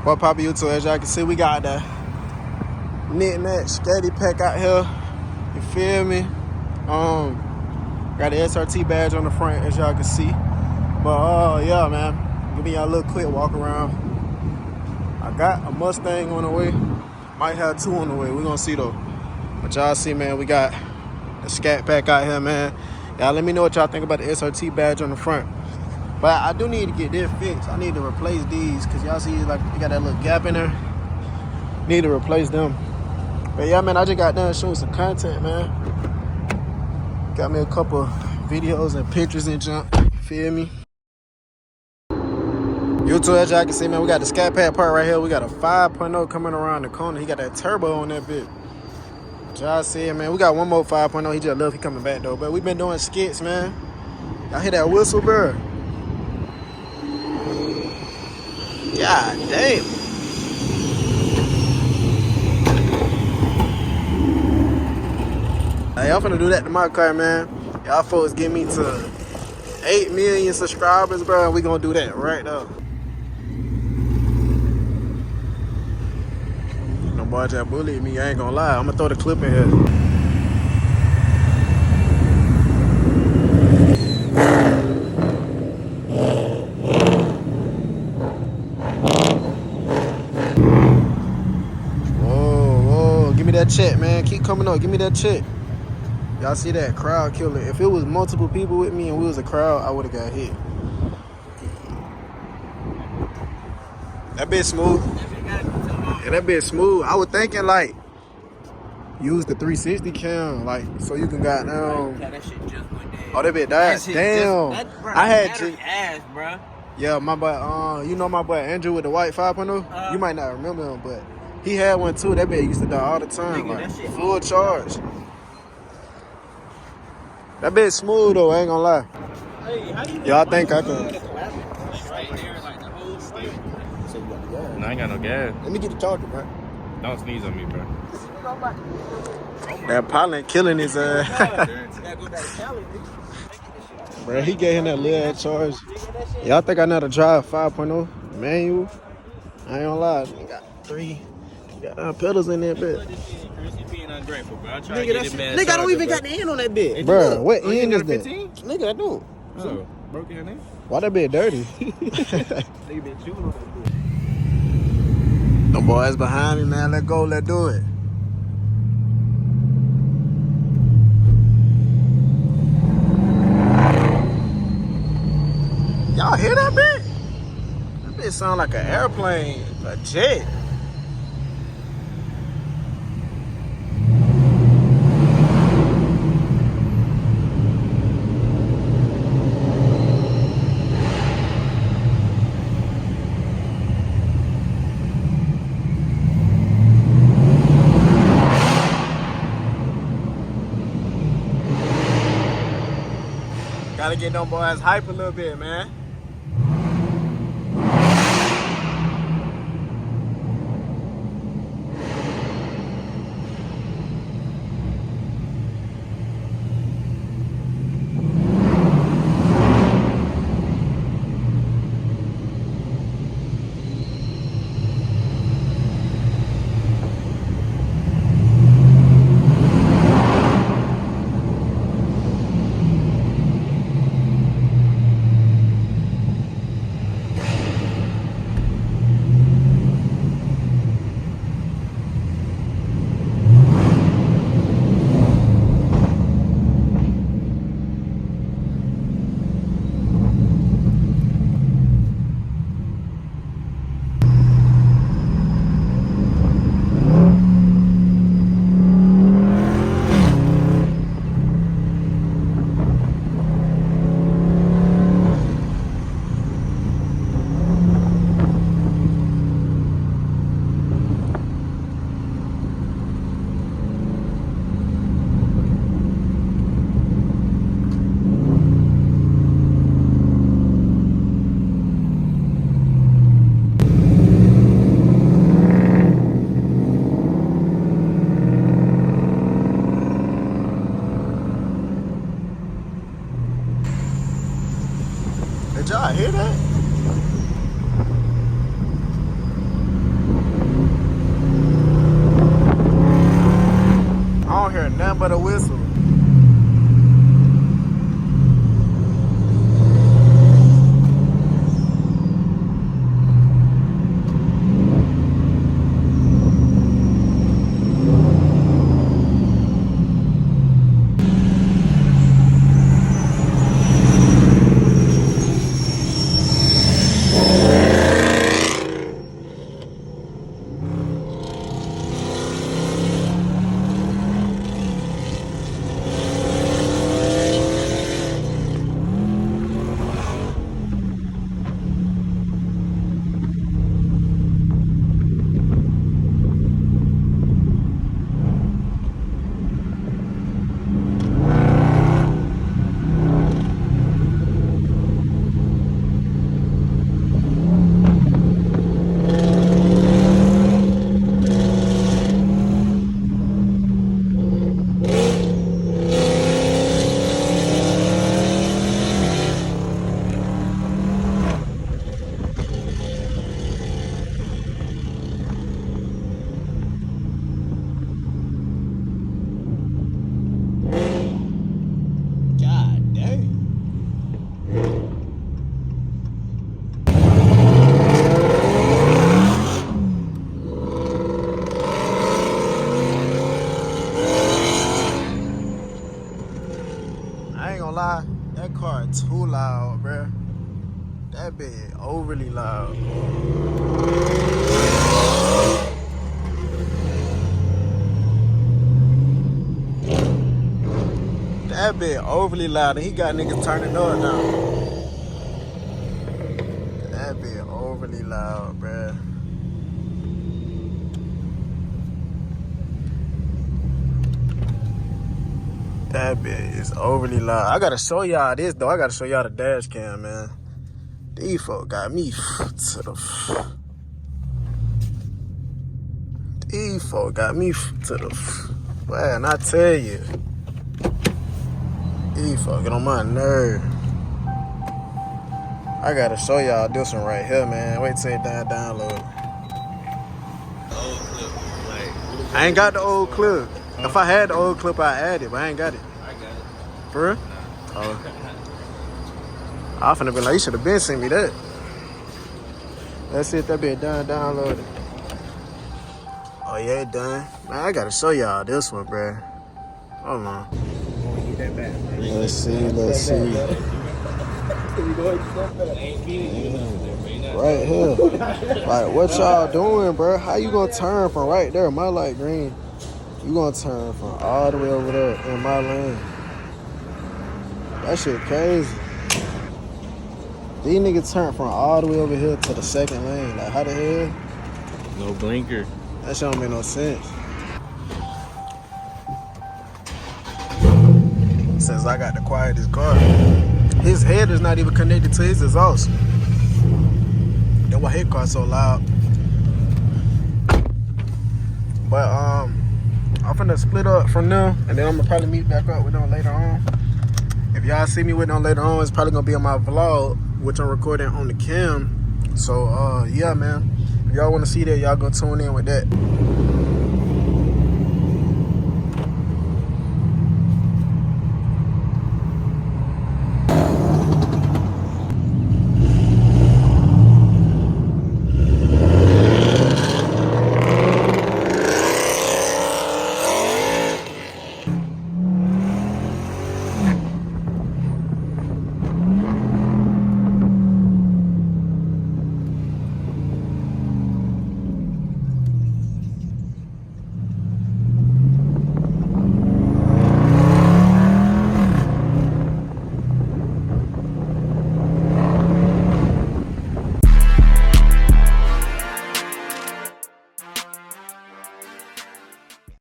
What poppin' YouTube? As y'all can see, we got the knick-knack Scat Pack out here. You feel me? Got the SRT badge on the front, as y'all can see. But yeah, man, give me y'all a little quick walk around. I got a Mustang on the way. Might have two on the way. We gonna see though. But y'all see, man, we got the Scat Pack out here, man. Y'all let me know what y'all think about the SRT badge on the front. But I do need to get this fixed. I need to replace these because y'all see like they got that little gap in there. Need to replace them. But yeah, man, I just got done shooting some content, man. Got me a couple videos and pictures and junk. Feel me? YouTube, as y'all can see, man, we got the Scat Pack part right here. We got a 5.0 coming around the corner. He got that turbo on that bit. Y'all see it, man. We got one more 5.0. He just love he coming back though. But we been doing skits, man. Y'all hear that whistle, bro? God damn. Hey, y'all finna do that to my car, man. Y'all folks get me to 8 million subscribers, bro. We gonna do that right now. No boy just bullied me, I ain't gonna lie. I'm gonna throw the clip in here. That check, man. Keep coming up. Give me that check. Y'all see that crowd killer? If it was multiple people with me and we was a crowd, I would have got hit. That bit smooth. Yeah, that bit smooth. I was thinking like use the 360 cam, like so you can got down. That shit just went dead. Oh, that bit died. Damn. I had to. Ass, bro. Yeah, my boy. You know my boy Andrew with the white 5.0. You might not remember him, but. He had one too. That bitch used to die all the time, nigga, like full charge. That bitch smooth though, I ain't gonna lie. Hey, y'all think I can? No, I ain't got no gas. Let me get the charger, bro. Don't sneeze on me, bro. That pollen killing his ass. Bro, he gave him that little ass charge. Y'all think I know how to drive 5.0 manual? I ain't gonna lie. He got 3. Got pedals in that bit. Nigga, I don't even got the end on that bit. Bro, what end is that? Nigga, I do. Oh, broke your name? Why that bit dirty? Nigga been chewing on that bit. The boys behind me, man. Let go, let's do it. Y'all hear that bit? That bit sound like an airplane, a jet. Gotta get them boys hype a little bit, man. overly loud. That bit overly loud, and he got niggas turning up now. That bit overly loud, bruh. That bit is overly loud. I gotta show y'all this though. I gotta show y'all the dash cam, man. These folk got me to the. These folk got me to the. Man, I tell you. These folk get on my nerve. I gotta show y'all this one right here, man. Wait till it download. Old clip, like, I ain't got the old clip. If I had the old clip, I'd add it, but I ain't got it. I got it. For real? Oh. I finna be like, you should have been sent me that. Let's see if that bit downloaded. Oh yeah, it done. Man, I gotta show y'all this one, bruh. Hold on. Get that back. Let's see. Right here. Like, what y'all doing, bruh? How you gonna turn from right there, my light green? You gonna turn from all the way over there in my lane. That shit crazy. These niggas turn from all the way over here to the second lane. Like, how the hell? No blinker. That shit don't make no sense. Since I got to quiet this car, his head is not even connected to his exhaust. That's why his car's so loud. But I'm finna split up from them, and then I'm gonna probably meet back up with them later on. If y'all see me with them later on, it's probably gonna be on my vlog, which I'm recording on the cam. So yeah, man. If y'all wanna see that, y'all go tune in with that.